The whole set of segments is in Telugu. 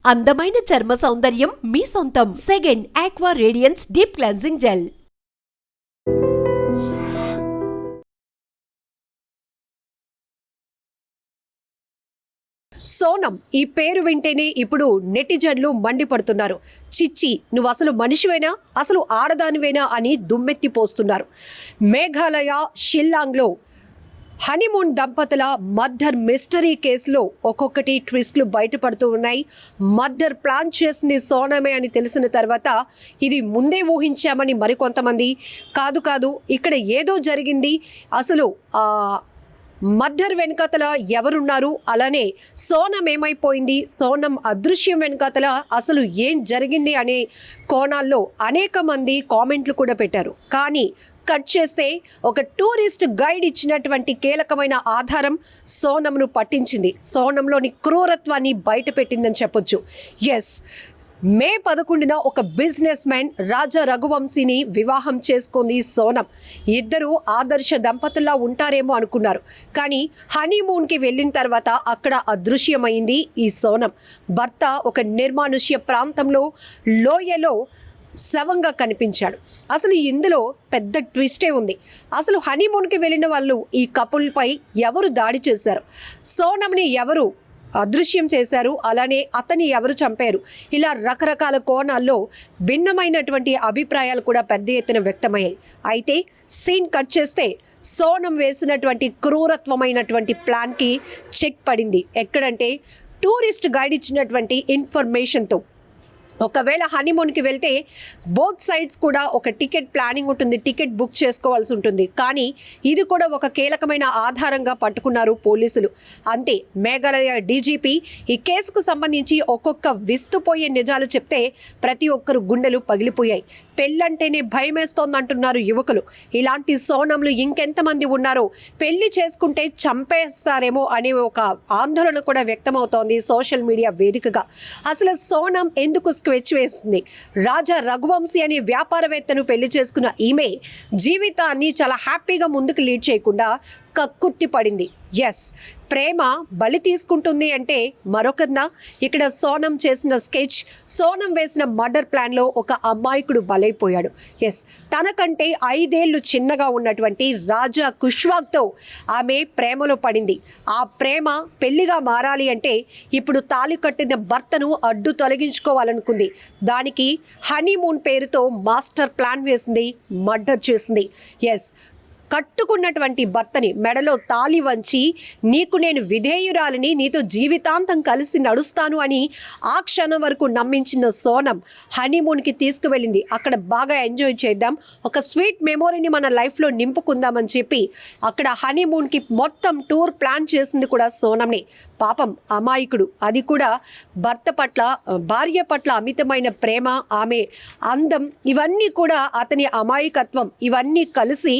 అందమైన చర్మ సౌందర్యం మీ సొంతం. Second aqua radiance deep cleansing gel. Sonam ఈ పేరు వింటేనే ఇప్పుడు నెటిజన్లు మండిపడుతున్నారు. చిచ్చి, నువ్వు అసలు మనిషివేనా, అసలు ఆడదానివేనా అని దుమ్మెత్తి పోస్తున్నారు. మేఘాలయ షిల్లాంగ్లో హనీమూన్ దంపతుల మర్డర్ మిస్టరీ కేసులో ఒక్కొక్కటి ట్విస్ట్లు బయటపడుతూ ఉన్నాయి. మర్డర్ ప్లాన్ చేసింది సోనమే అని తెలిసిన తర్వాత ఇది ముందే ఊహించామని మరికొంతమంది, కాదు ఇక్కడ ఏదో జరిగింది, అసలు మర్డర్ వెనుకతల ఎవరున్నారు, అలానే సోనం ఏమైపోయింది, సోనం అదృశ్యం వెనుకతల అసలు ఏం జరిగింది అనే కోణాల్లో అనేక మంది కామెంట్లు కూడా పెట్టారు. కానీ కట్ చేస్తే ఒక టూరిస్ట్ గైడ్ ఇచ్చినటువంటి కీలకమైన ఆధారం సోనంను పట్టించింది. సోనంలోని క్రూరత్వాన్ని బయట పెట్టిందని చెప్పొచ్చు. ఎస్, మే 11న ఒక బిజినెస్ మ్యాన్ రాజా రఘువంశీని వివాహం చేసుకుంది సోనం. ఇద్దరు ఆదర్శ దంపతుల్లా ఉంటారేమో అనుకున్నారు. కానీ హనీమూన్కి వెళ్ళిన తర్వాత అక్కడ అదృశ్యమైంది ఈ సోనం. భర్త ఒక నిర్మానుష్య ప్రాంతంలో లోయలో శవంగా కనిపించాడు. అసలు ఇందులో పెద్ద ట్విస్టే ఉంది. అసలు హనీమూన్కి వెళ్ళిన వాళ్ళు ఈ కపుల్పై ఎవరు దాడి చేశారు, సోనంని ఎవరు అదృశ్యం చేశారు, అలానే అతన్ని ఎవరు చంపారు, ఇలా రకరకాల కోణాల్లో భిన్నమైనటువంటి అభిప్రాయాలు కూడా పెద్ద ఎత్తున వ్యక్తమయ్యాయి. అయితే సీన్ కట్ చేస్తే సోనం వేసినటువంటి క్రూరత్వమైనటువంటి ప్లాన్కి చెక్ పడింది. ఎక్కడంటే టూరిస్ట్ గైడ్ ఇచ్చినటువంటి ఇన్ఫర్మేషన్తో. ఒకవేళ హనీమూన్కి వెళ్తే బోత్ సైడ్స్ కూడా ఒక టికెట్ ప్లానింగ్ ఉంటుంది, టికెట్ బుక్ చేసుకోవాల్సి ఉంటుంది. కానీ ఇది కూడా ఒక కీలకమైన ఆధారంగా పట్టుకున్నారు పోలీసులు. అంతే, మేఘాలయ డీజీపీ ఈ కేసుకు సంబంధించి ఒక్కొక్క విస్తుపోయే నిజాలు చెప్తే ప్రతి ఒక్కరు గుండెలు పగిలిపోయాయి. పెళ్ళంటేనే భయమేస్తోందంటున్నారు యువకులు. ఇలాంటి సోనంలు ఇంకెంతమంది ఉన్నారో, పెళ్లి చేసుకుంటే చంపేస్తారేమో అనే ఒక ఆందోళన కూడా వ్యక్తమవుతోంది సోషల్ మీడియా వేదికగా. అసలు సోనం ఎందుకు స్కెచ్ వేసింది? రాజా రఘువంశీ అనే వ్యాపారవేత్తను పెళ్లి చేసుకున్న ఈమె జీవితాన్ని చాలా హ్యాపీగా ముందుకు లీడ్ చేయకుండా కక్కుర్తి పడింది. ఎస్, ప్రేమ బలి తీసుకుంటుంది అంటే మరొకరినా? ఇక్కడ సోనం చేసిన స్కెచ్, సోనం వేసిన మర్డర్ ప్లాన్లో ఒక అమాయకుడు బలైపోయాడు. ఎస్, తనకంటే 5 ఏళ్ళు చిన్నగా ఉన్నటువంటి రాజా కుష్వాగ్తో ఆమె ప్రేమలో పడింది. ఆ ప్రేమ పెళ్లిగా మారాలి అంటే ఇప్పుడు తాళి కట్టిన భర్తను అడ్డు తొలగించుకోవాలనుకుంది. దానికి హనీమూన్ పేరుతో మాస్టర్ ప్లాన్ వేసింది, మర్డర్ చేసింది. ఎస్, కట్టుకున్నటువంటి భర్తని మెడలో తాళి వంచి, నీకు నేను విధేయురాలిని, నీతో జీవితాంతం కలిసి నడుస్తాను అని ఆ క్షణం వరకు నమ్మించిన సోనం హనీమూన్కి తీసుకువెళ్ళింది. అక్కడ బాగా ఎంజాయ్ చేద్దాం, ఒక స్వీట్ మెమొరీని మన లైఫ్లో నింపుకుందామని చెప్పి అక్కడ హనీమూన్కి మొత్తం టూర్ ప్లాన్ చేసింది కూడా సోనంనే. పాపం అమాయకుడు, అది కూడా భార్య పట్ల అమితమైన ప్రేమ, ఆమె అందం, ఇవన్నీ కూడా అతని అమాయకత్వం, ఇవన్నీ కలిసి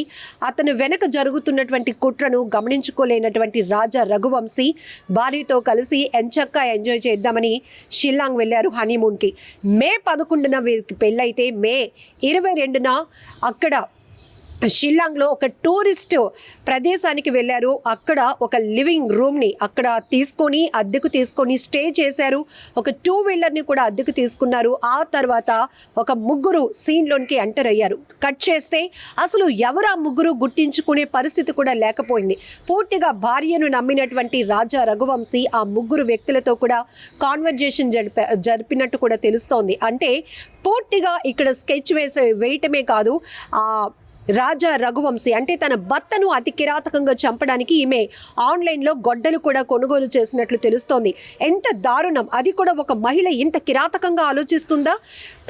అతను వెనక జరుగుతున్నటువంటి కుట్రను గమనించుకోలేనటువంటి రాజా రఘువంశీ భార్యతో కలిసి ఎంచక్కా ఎంజాయ్ చేద్దామని షిల్లాంగ్ వెళ్ళారు హనీమూన్కి. మే 11న వీరికి పెళ్ళైతే మే 22న అక్కడ షిల్లాంగ్లో ఒక టూరిస్ట్ ప్రదేశానికి వెళ్ళారు. అక్కడ ఒక లివింగ్ రూమ్ని అక్కడ అద్దెకు తీసుకొని స్టే చేశారు. ఒక 2 వీలర్ని కూడా అద్దెకు తీసుకున్నారు. ఆ తర్వాత ఒక ముగ్గురు సీన్లోనికి ఎంటర్ అయ్యారు. కట్ చేస్తే అసలు ఎవరు ఆ ముగ్గురు గుర్తించుకునే పరిస్థితి కూడా లేకపోయింది. పూర్తిగా భార్యను నమ్మినటువంటి రాజా రఘువంశీ ఆ ముగ్గురు వ్యక్తులతో కూడా కాన్వర్జేషన్ జరిపినట్టు కూడా తెలుస్తోంది. అంటే పూర్తిగా ఇక్కడ స్కెచ్ వేయటమే కాదు, రాజా రఘువంశీ అంటే తన భర్తను అతి కిరాతకంగా చంపడానికి ఈమె ఆన్లైన్లో గొడ్డలు కూడా కొనుగోలు చేసినట్లు తెలుస్తోంది. ఎంత దారుణం! అది కూడా ఒక మహిళ ఇంత కిరాతకంగా ఆలోచిస్తుందా?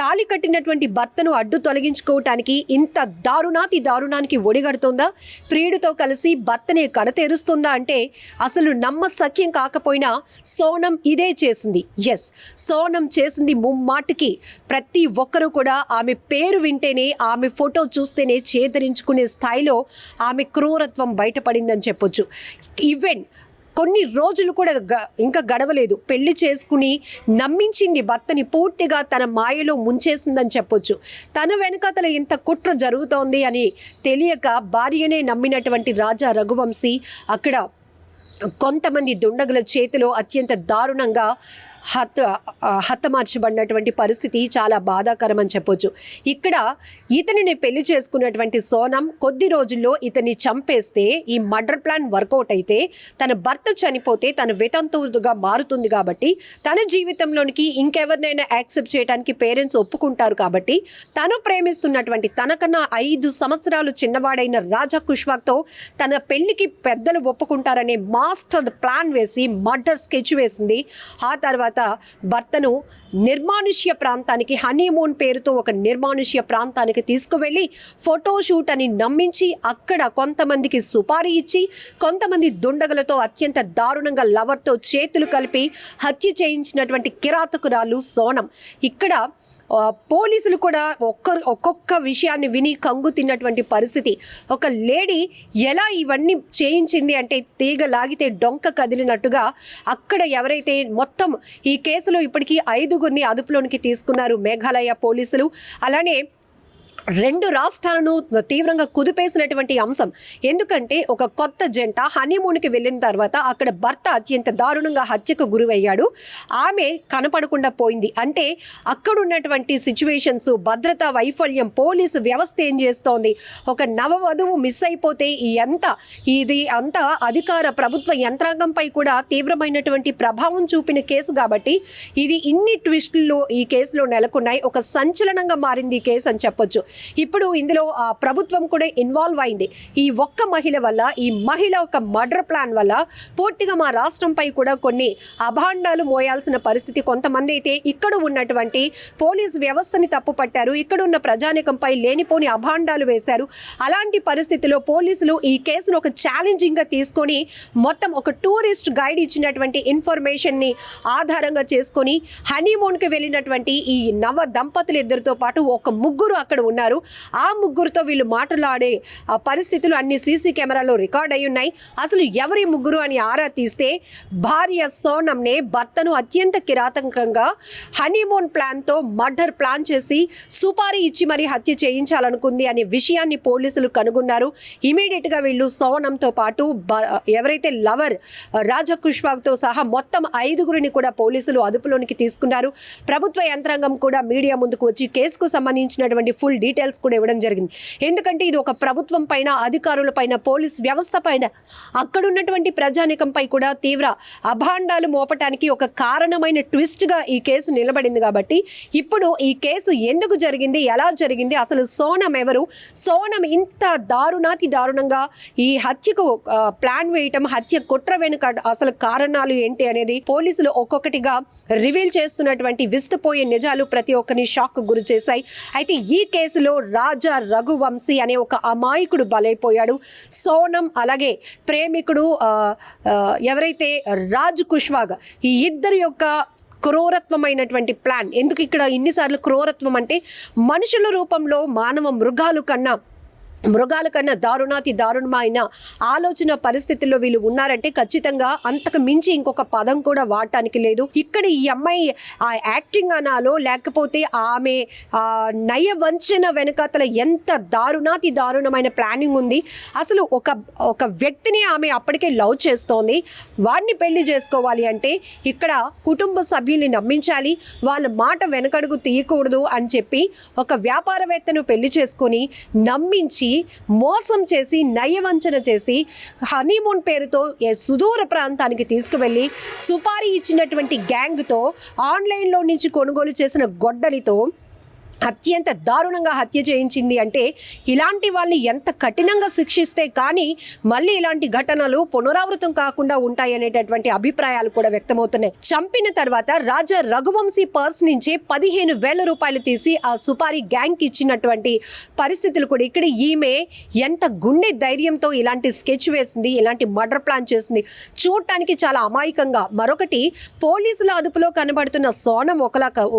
తాళి కట్టినటువంటి భర్తను అడ్డు తొలగించుకోవటానికి ఇంత దారుణానికి ఒడిగడుతుందా? ప్రియుడితో కలిసి భర్తనే కడతేరుస్తుందా? అంటే అసలు నమ్మశక్యం కాకపోయినా సోనం ఇదే చేసింది. ఎస్, సోనం చేసింది ముమ్మాటికి ప్రతి ఒక్కరూ కూడా ఆమె పేరు వింటేనే, ఆమె ఫోటో చూస్తేనే చేదరించుకునే స్థాయిలో ఆమె క్రూరత్వం బయటపడిందని చెప్పొచ్చు. ఈవెన్ కొన్ని రోజులు కూడా ఇంకా గడవలేదు, పెళ్లి చేసుకుని నమ్మించింది భర్తని, పూర్తిగా తన మాయలో ముంచేసిందని చెప్పొచ్చు. తన వెనుకతల ఇంత కుట్ర జరుగుతోంది అని తెలియక భార్యనే నమ్మినటువంటి రాజా రఘువంశీ అక్కడ కొంతమంది దుండగుల చేతిలో అత్యంత దారుణంగా హతమార్చబడినటువంటి పరిస్థితి చాలా బాధాకరం అని చెప్పొచ్చు. ఇక్కడ ఇతనిని పెళ్లి చేసుకున్నటువంటి సోనం కొద్ది రోజుల్లో ఇతన్ని చంపేస్తే ఈ మర్డర్ ప్లాన్ వర్కౌట్ అయితే తన భర్త చనిపోతే తన వితంతువుగా మారుతుంది కాబట్టి తన జీవితంలోనికి ఇంకెవరినైనా యాక్సెప్ట్ చేయడానికి పేరెంట్స్ ఒప్పుకుంటారు కాబట్టి తను ప్రేమిస్తున్నటువంటి తనకన్నా 5 సంవత్సరాలు చిన్నవాడైన రాజా కుష్వాక్తో తన పెళ్లికి పెద్దలు ఒప్పుకుంటారనే మాస్టర్ ప్లాన్ వేసి మర్డర్ స్కెచ్ వేసింది. ఆ తర్వాత భర్తను నిర్మానుష్య ప్రాంతానికి హనీమూన్ పేరుతో ఒక నిర్మానుష్య ప్రాంతానికి తీసుకువెళ్ళి ఫోటోషూట్ అని నమ్మించి అక్కడ కొంతమందికి సుపారీ ఇచ్చి కొంతమంది దుండగులతో అత్యంత దారుణంగా లవర్తో చేతులు కలిపి హత్య చేయించినటువంటి కిరాతకురాలు సోనం. ఇక్కడ పోలీసులు కూడా ఒక్కొక్క విషయాన్ని విని కంగు తిన్నటువంటి పరిస్థితి. ఒక లేడీ ఎలా ఇవన్నీ చేయించింది అంటే తీగ లాగితే డొంక కదిలినట్టుగా అక్కడ ఎవరైతే మొత్తం ఈ కేసులో ఇప్పటికీ 5గురిని అదుపులోనికి తీసుకున్నారు మేఘాలయ పోలీసులు. అలానే 2 రాష్ట్రాలను తీవ్రంగా కుదిపేసినటువంటి అంశం. ఎందుకంటే ఒక కొత్త జంట హనీమూన్కి వెళ్ళిన తర్వాత అక్కడ భర్త అత్యంత దారుణంగా హత్యకు గురయ్యాడు. ఆమె కనపడకుండా పోయింది. అంటే అక్కడ ఉన్నటువంటి సిచ్యువేషన్స్, భద్రతా వైఫల్యం, పోలీసు వ్యవస్థ ఏం చేస్తోంది, ఒక నవవధువు మిస్ అయిపోతే ఇది అంతా అధికార ప్రభుత్వ యంత్రాంగంపై కూడా తీవ్రమైనటువంటి ప్రభావం చూపిన కేసు కాబట్టి ఇది ఇన్ని ట్విస్టులు ఈ కేసులో నెలకొన్నాయి. ఒక సంచలనంగా మారింది ఈ కేసు అని చెప్పొచ్చు. ఇప్పుడు ఇందులో ప్రభుత్వం కూడా ఇన్వాల్వ్ అయింది. ఈ ఒక్క మహిళ వల్ల, ఈ మహిళ ఒక మర్డర్ ప్లాన్ వల్ల పూర్తిగా మా రాష్ట్రంపై కూడా కొన్ని అభాండాలు మోయాల్సిన పరిస్థితి. కొంతమంది అయితే ఇక్కడ ఉన్నటువంటి పోలీసు వ్యవస్థని తప్పుపట్టారు, ఇక్కడ ఉన్న ప్రజానికంపై లేనిపోని అభాండాలు వేశారు. అలాంటి పరిస్థితిలో పోలీసులు ఈ కేసును ఒక ఛాలెంజింగ్గా తీసుకొని మొత్తం ఒక టూరిస్ట్ గైడ్ ఇచ్చినటువంటి ఇన్ఫర్మేషన్ని ఆధారంగా చేసుకొని హనీమూన్కి వెళ్ళినటువంటి ఈ నవ దంపతులు ఇద్దరితో పాటు ఒక ముగ్గురు అక్కడ ఉన్నారు. ఆ ముగ్గురుతో వీళ్ళు మాట్లాడే పరిస్థితులు అన్ని సీసీ కెమెరాలో రికార్డ్ అయి ఉన్నాయి. అసలు ఎవరి ముగ్గురు అని ఆరా తీస్తే భార్య సోనంనే భర్తను అత్యంత కిరాతకంగా హనీమూన్ ప్లాన్తో మర్డర్ ప్లాన్ చేసి సుపారీ ఇచ్చి మరీ హత్య చేయించాలనుకుంది అనే విషయాన్ని పోలీసులు కనుగొన్నారు. ఇమీడియట్గా వీళ్ళు సోనంతో పాటు ఎవరైతే లవర్ రాజా కుష్వాక్తో సహా మొత్తం 5గురిని కూడా పోలీసులు అదుపులోనికి తీసుకున్నారు. ప్రభుత్వ యంత్రాంగం కూడా మీడియా ముందుకు వచ్చి కేసుకు సంబంధించినటువంటి ఫుల్ డీటెయిల్స్ కూడా ఇవ్వడం జరిగింది. ఎందుకంటే ఇది ఒక ప్రభుత్వం పైన, అధికారుల పైన, పోలీస్ వ్యవస్థ పైన, అక్కడున్నటువంటి ప్రజానికంపై కూడా తీవ్ర అభాండాలు మోపటానికి ఒక కారణమైన ట్విస్ట్గా ఈ కేసు నిలబడింది. కాబట్టి ఇప్పుడు ఈ కేసు ఎందుకు జరిగింది, ఎలా జరిగింది, అసలు సోనం ఎవరు, సోనం ఇంత దారుణంగా ఈ హత్యకు ప్లాన్ వేయటం, హత్య కుట్ర వెనుక అసలు కారణాలు ఏంటి అనేది పోలీసులు ఒక్కొక్కటిగా రివీల్ చేస్తున్నటువంటి విస్తుపోయే నిజాలు ప్రతి ఒక్కరిని షాక్ గురి చేశాయి. అయితే ఈ కేసులో రాజా రఘువంశీ అనే ఒక అమాయకుడు బలైపోయాడు. సోనం అలాగే ప్రేమికుడు ఎవరైతే రాజ్ కుష్వాగ్, ఈ ఇద్దరి యొక్క క్రూరత్వమైనటువంటి ప్లాన్. ఎందుకు ఇక్కడ ఇన్నిసార్లు క్రూరత్వం అంటే మనుషుల రూపంలో మానవ మృగాల కన్నా దారుణమైన ఆలోచన పరిస్థితుల్లో వీళ్ళు ఉన్నారంటే ఖచ్చితంగా అంతకు మించి ఇంకొక పదం కూడా వాడటానికి లేదు. ఇక్కడ ఈ అమ్మాయి ఆ యాక్టింగ్ అనాలో లేకపోతే ఆమె నయవంచన వెనకాతల ఎంత దారుణమైన ప్లానింగ్ ఉంది. అసలు ఒక వ్యక్తిని ఆమె అప్పటికే లవ్ చేస్తోంది. వాడిని పెళ్లి చేసుకోవాలి అంటే ఇక్కడ కుటుంబ సభ్యుల్ని నమ్మించాలి, వాళ్ళ మాట వెనకడుగు తీయకూడదు అని చెప్పి ఒక వ్యాపారవేత్తను పెళ్లి చేసుకొని నమ్మించి మోసం చేసి నయవంచన చేసి హనీమూన్ పేరుతో సుదూర ప్రాంతానికి తీసుకువెళ్ళి సుపారీ ఇచ్చినటువంటి గ్యాంగ్తో ఆన్లైన్లో నుంచి కొనుగోలు చేసిన గొడ్డలితో అత్యంత దారుణంగా హత్య చేయించింది. అంటే ఇలాంటి వాళ్ళని ఎంత కఠినంగా శిక్షిస్తే కానీ మళ్ళీ ఇలాంటి ఘటనలు పునరావృతం కాకుండా ఉంటాయనేటటువంటి అభిప్రాయాలు కూడా వ్యక్తమవుతున్నాయి. చంపిన తర్వాత రాజా రఘువంశీ పర్స్ నుంచి 15,000 రూపాయలు తీసి ఆ సుపారీ గ్యాంగ్కి ఇచ్చినటువంటి పరిస్థితులు కూడా. ఇక్కడ ఈమె ఎంత గుండె ధైర్యంతో ఇలాంటి స్కెచ్ వేసింది, ఇలాంటి మర్డర్ ప్లాన్ చేసింది. చూడటానికి చాలా అమాయకంగా. మరొకటి పోలీసుల అదుపులో కనబడుతున్న సోనం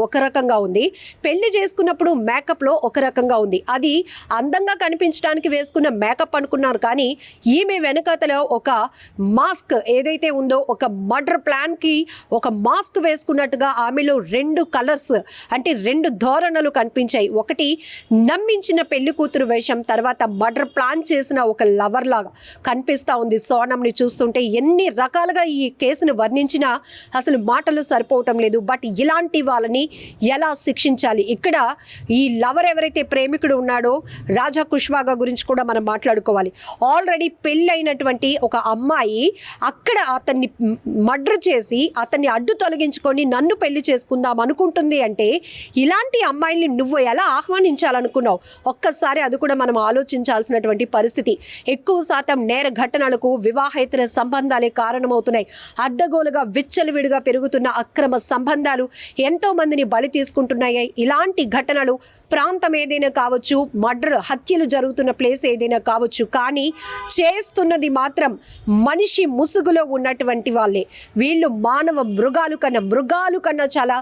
ఒక రకంగా ఉంది. పెళ్లి చేసుకున్న చూస్తున్నప్పుడు మేకప్లో ఒక రకంగా ఉంది. అది అందంగా కనిపించడానికి వేసుకున్న మేకప్ అనుకున్నారు, కానీ ఈమె వెనకతలో ఒక మాస్క్ ఏదైతే ఉందో, ఒక మర్డర్ ప్లాన్కి ఒక మాస్క్ వేసుకున్నట్టుగా ఆమెలో 2 కలర్స్ అంటే 2 ధోరణులు కనిపించాయి. ఒకటి నమ్మించిన పెళ్లి కూతురు వేషం, తర్వాత మర్డర్ ప్లాన్ చేసిన ఒక లవర్ లాగా కనిపిస్తూ ఉంది. సోనంని చూస్తుంటే ఎన్ని రకాలుగా ఈ కేసును వర్ణించినా అసలు మాటలు సరిపోవటం లేదు. బట్ ఇలాంటి వాళ్ళని ఎలా శిక్షించాలి? ఇక్కడ ఈ లవర్ ఎవరైతే ప్రేమికుడు ఉన్నాడో రాజా కుష్వాగా గురించి కూడా మనం మాట్లాడుకోవాలి. ఆల్రెడీ పెళ్ళైనటువంటి ఒక అమ్మాయి అక్కడ అతన్ని మర్డర్ చేసి అతన్ని అడ్డు తొలగించుకొని నన్ను పెళ్లి చేసుకుందాం అనుకుంటుంది అంటే ఇలాంటి అమ్మాయిల్ని నువ్వు ఎలా ఆహ్వానించాలనుకున్నావు? ఒక్కసారి అది కూడా మనం ఆలోచించాల్సినటువంటి పరిస్థితి. ఎక్కువ శాతం నేర ఘటనలకు వివాహేతర సంబంధాలే కారణమవుతున్నాయి. అడ్డగోలుగా విచ్చలవిడిగా పెరుగుతున్న అక్రమ సంబంధాలు ఎంతో మందిని బలి తీసుకుంటున్నాయి. ఇలాంటి ఘటనలు ప్రాంతం ఏదైనా కావచ్చు, మర్డర్ హత్యలు జరుగుతున్న ప్లేస్ ఏదైనా కావచ్చు, కానీ చేస్తున్నది మాత్రం మనిషి ముసుగులో ఉన్నటువంటి వాళ్ళే. వీళ్ళు మానవ మృగాలు కన్నా చాలా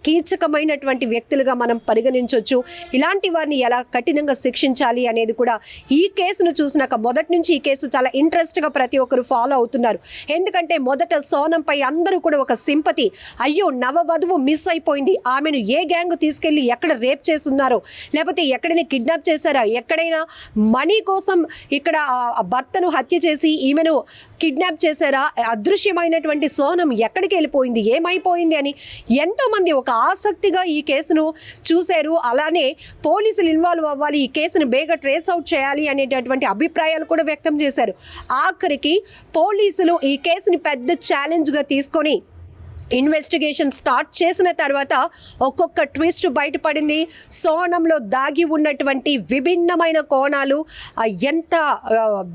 కీచకమైనటువంటి వ్యక్తులుగా మనం పరిగణించవచ్చు. ఇలాంటి వారిని ఎలా కఠినంగా శిక్షించాలి అనేది కూడా ఈ కేసును చూసినాక మొదటి నుంచి ఈ కేసు చాలా ఇంట్రెస్ట్గా ప్రతి ఒక్కరు ఫాలో అవుతున్నారు. ఎందుకంటే మొదట సోనంపై అందరూ కూడా ఒక సింపతి, అయ్యో నవవధువు మిస్ అయిపోయింది, ఆమెను ఏ గ్యాంగ్ తీసుకెళ్ళి ఎక్కడ రేప్ చేస్తున్నారో, లేకపోతే ఎక్కడైనా కిడ్నాప్ చేశారా, ఎక్కడైనా మనీ కోసం ఇక్కడ భర్తను హత్య చేసి ఈమెను కిడ్నాప్ చేశారా, అదృశ్యమైనటువంటి సోనం ఎక్కడికి వెళ్ళిపోయింది, ఏమైపోయింది అని ఎంతోమంది ఒక ఆసక్తిగా ఈ కేసును చూశారు. అలానే పోలీసులు ఇన్వాల్వ్ అవ్వాలి, ఈ కేసును బేగా ట్రేస్ అవుట్ చేయాలి అనేటటువంటి అభిప్రాయాలు కూడా వ్యక్తం చేశారు. ఆఖరికి పోలీసులు ఈ కేసుని పెద్ద ఛాలెంజ్గా తీసుకొని ఇన్వెస్టిగేషన్ స్టార్ట్ చేసిన తర్వాత ఒక్కొక్క ట్విస్ట్ బయటపడింది. సోనంలో దాగి ఉన్నటువంటి విభిన్నమైన కోణాలు, ఎంత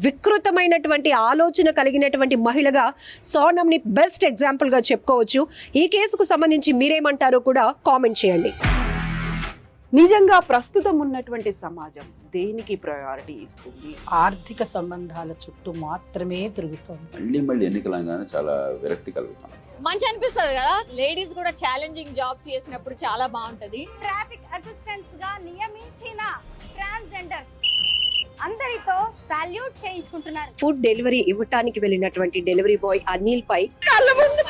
వికృతమైనటువంటి ఆలోచన కలిగినటువంటి మహిళగా సోనంని బెస్ట్ ఎగ్జాంపుల్గా చెప్పుకోవచ్చు. ఈ కేసుకు సంబంధించి మీరేమంటారో కూడా కామెంట్ చేయండి. నిజంగా ప్రస్తుతం ఉన్నటువంటి సమాజం దేనికి ప్రయారిటీ ఇస్తుంది? ఆర్థిక సంబంధాల చుట్టూ మాత్రమే తిరుగుతుంది. మళ్ళీ ఎన్నికలంగానే చాలా విరక్తి కలుగుతాం. మంచి అనిపిస్తుంది కదా, లేడీస్ కూడా ఛాలెంజింగ్ జాబ్స్ చేసినప్పుడు చాలా బాగుంటది. ట్రాఫిక్ అసిస్టెంట్స్ గా నియమించిన ట్రాన్స్జెండర్స్ అందరితో సాల్యూట్ చేయించుకుంటున్నారు. ఫుడ్ డెలివరీ ఇవ్వటానికి వెళ్ళినటువంటి డెలివరీ బాయ్ అనిల్ పై కళ్ళ ముందు